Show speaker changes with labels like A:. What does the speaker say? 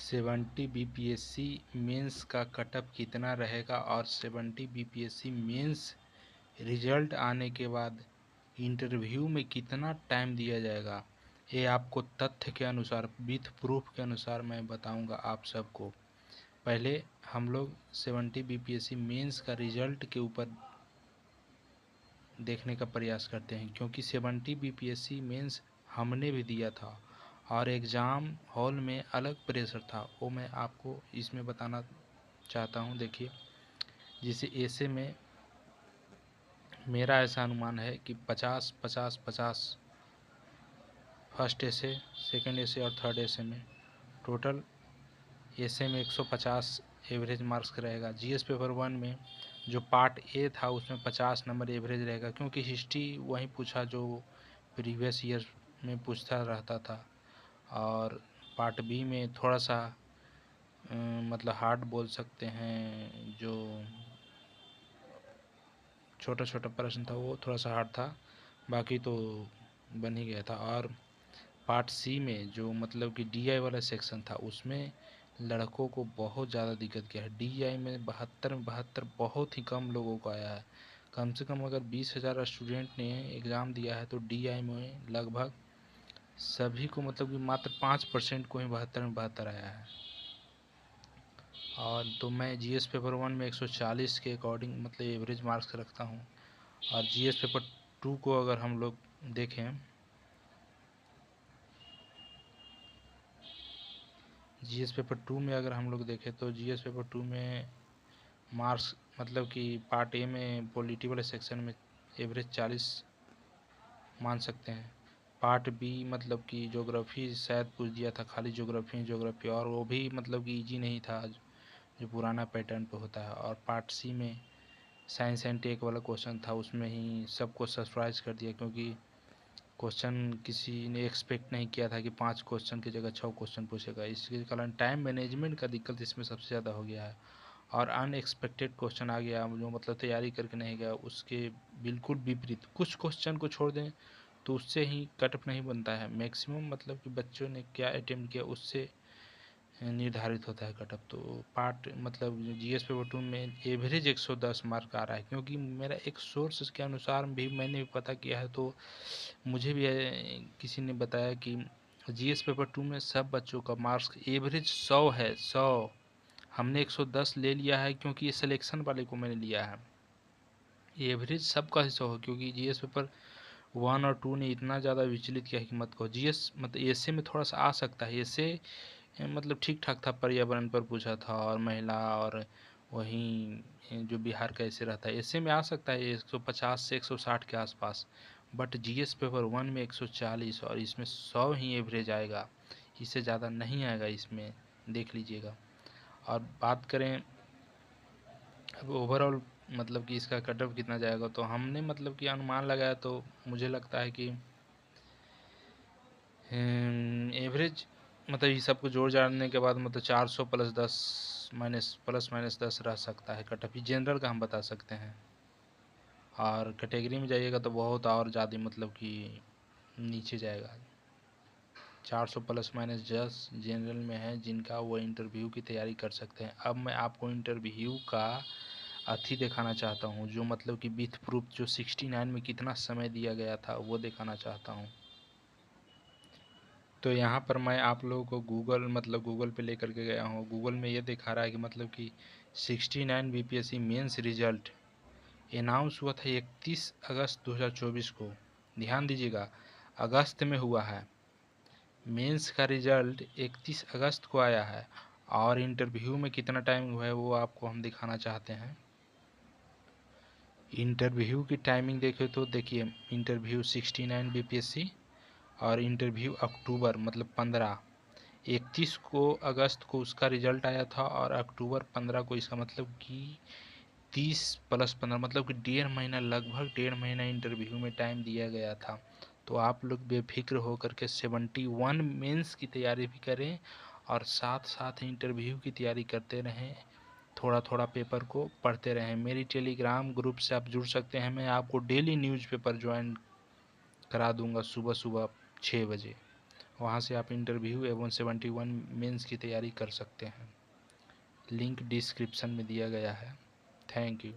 A: 70 BPSC mains का cut up कितना रहेगा और 70 बीपीएससी मेंस रिजल्ट आने के बाद इंटरव्यू में कितना टाइम दिया जाएगा, ये आपको तथ्य के अनुसार विथ प्रूफ के अनुसार मैं बताऊंगा आप सबको। पहले हम लोग 70 बीपीएससी मेंस का रिजल्ट के ऊपर देखने का प्रयास करते हैं, क्योंकि 70 बीपीएससी मेंस हमने भी दिया था और एग्ज़ाम हॉल में अलग प्रेशर था, वो मैं आपको इसमें बताना चाहता हूँ। देखिए, जैसे ऐसे में मेरा ऐसा अनुमान है कि 50-50-50 फर्स्ट ऐसे, सेकंड ऐसे और थर्ड ऐसे में टोटल ऐसे में 150 एवरेज मार्क्स का रहेगा। जीएस पेपर 1 में जो पार्ट ए था उसमें 50 नंबर एवरेज रहेगा, क्योंकि हिस्ट्री वही पूछा जो प्रीवियस ईयर में पूछता रहता था। और पार्ट बी में थोड़ा सा मतलब हार्ड बोल सकते हैं, जो छोटा छोटा प्रश्न था वो थोड़ा सा हार्ड था, बाकी तो बन ही गया था। और पार्ट सी में जो मतलब कि डीआई वाला सेक्शन था उसमें लड़कों को बहुत ज़्यादा दिक्कत किया है। डीआई में 72 बहुत ही कम लोगों को आया है। कम से कम अगर 20,000 स्टूडेंट ने एग्ज़ाम दिया है तो डीआई में लगभग सभी को मतलब कि मात्र 5% को ही 72 में 72 आया है। और तो मैं जीएस पेपर 1 में 140 के अकॉर्डिंग मतलब एवरेज मार्क्स रखता हूँ। और जीएस पेपर 2 को अगर हम लोग देखें, जीएस पेपर 2 में अगर हम लोग देखें तो जीएस पेपर 2 में मार्क्स मतलब कि पार्ट ए में पॉलिटी वाले सेक्शन में एवरेज 40 मान सकते हैं। पार्ट बी मतलब कि ज्योग्राफी शायद पूछ दिया था, खाली ज्योग्राफी, और वो भी मतलब कि इजी नहीं था जो पुराना पैटर्न पे होता है। और पार्ट सी में साइंस एंड टेक वाला क्वेश्चन था, उसमें ही सबको सरप्राइज कर दिया, क्योंकि क्वेश्चन किसी ने एक्सपेक्ट नहीं किया था कि 5 क्वेश्चन की जगह 6 क्वेश्चन पूछेगा। इसके कारण टाइम मैनेजमेंट का दिक्कत इसमें सबसे ज़्यादा हो गया है। और अनएक्सपेक्टेड क्वेश्चन आ गया जो मतलब तैयारी करके नहीं गया, उसके बिल्कुल विपरीत कुछ क्वेश्चन को छोड़ दें तो उससे ही कटअप नहीं बनता है। मैक्सिमम मतलब कि बच्चों ने क्या अटेम्प्ट किया उससे निर्धारित होता है कटअप। तो पार्ट मतलब जीएस पेपर 2 में एवरेज 110 मार्क आ रहा है, क्योंकि मेरा एक सोर्स के अनुसार भी मैंने भी पता किया है, तो मुझे भी किसी ने बताया कि जीएस पेपर 2 में सब बच्चों का मार्क्स एवरेज 100 है। 100 हमने 110 ले लिया है, क्योंकि ये सिलेक्शन वाले को मैंने लिया है। एवरेज सबका 100 है, क्योंकि जीएस पेपर 1 और 2 ने इतना ज़्यादा विचलित किया है कि मत कहो। जीएस मतलब एसए में थोड़ा सा आ सकता है, एसए मतलब ठीक ठाक था, पर्यावरण पर पूछा था और महिला, और वहीं जो बिहार का ऐसे रहता है ऐसे में आ सकता है 150 से 160 के आसपास। बट जीएस पेपर 1 में 140 और इसमें 100 ही एवरेज आएगा, इससे ज़्यादा नहीं आएगा इसमें, देख लीजिएगा। और बात करें अब ओवरऑल मतलब कि इसका कटअप कितना जाएगा, तो हमने मतलब कि अनुमान लगाया, तो मुझे लगता है कि एवरेज मतलब ये सबको जोड़ जाड़ने के बाद मतलब 400 प्लस माइनस 10 रह सकता है कटअप, जनरल का हम बता सकते हैं। और कैटेगरी में जाइएगा तो बहुत और ज़्यादा मतलब कि नीचे जाएगा। 400 प्लस माइनस 10 जनरल में है जिनका वो इंटरव्यू की तैयारी कर सकते हैं। अब मैं आपको इंटरव्यू का अथी दिखाना चाहता हूँ, जो मतलब कि विथ प्रूफ जो 69 में कितना समय दिया गया था वो दिखाना चाहता हूँ। तो यहाँ पर मैं आप लोगों को गूगल पे लेकर के गया हूँ। गूगल में ये दिखा रहा है कि मतलब कि 69 बीपीएससी मेंस रिजल्ट अनाउंस हुआ था 31 अगस्त 2024 को। ध्यान दीजिएगा, अगस्त में हुआ है। मेंस का रिजल्ट 31 अगस्त को आया है, और इंटरव्यू में कितना टाइम हुआ है वो आपको हम दिखाना चाहते हैं। इंटरव्यू की टाइमिंग देखे तो देखिए, इंटरव्यू 69 बीपीएससी और इंटरव्यू अक्टूबर मतलब 15, 31 को अगस्त को उसका रिजल्ट आया था, और अक्टूबर 15 को इसका मतलब कि 30 प्लस 15 मतलब कि 1.5 महीना, लगभग 1.5 महीना इंटरव्यू में टाइम दिया गया था। तो आप लोग बेफिक्र होकर के 71 मेंस की तैयारी भी करें और साथ साथ इंटरव्यू की तैयारी करते रहें, थोड़ा थोड़ा पेपर को पढ़ते रहें। मेरी टेलीग्राम ग्रुप से आप जुड़ सकते हैं, मैं आपको डेली न्यूज़पेपर ज्वाइन करा दूंगा सुबह सुबह 6 बजे। वहाँ से आप इंटरव्यू एवं 71 मेंस की तैयारी कर सकते हैं। लिंक डिस्क्रिप्शन में दिया गया है। Thank you.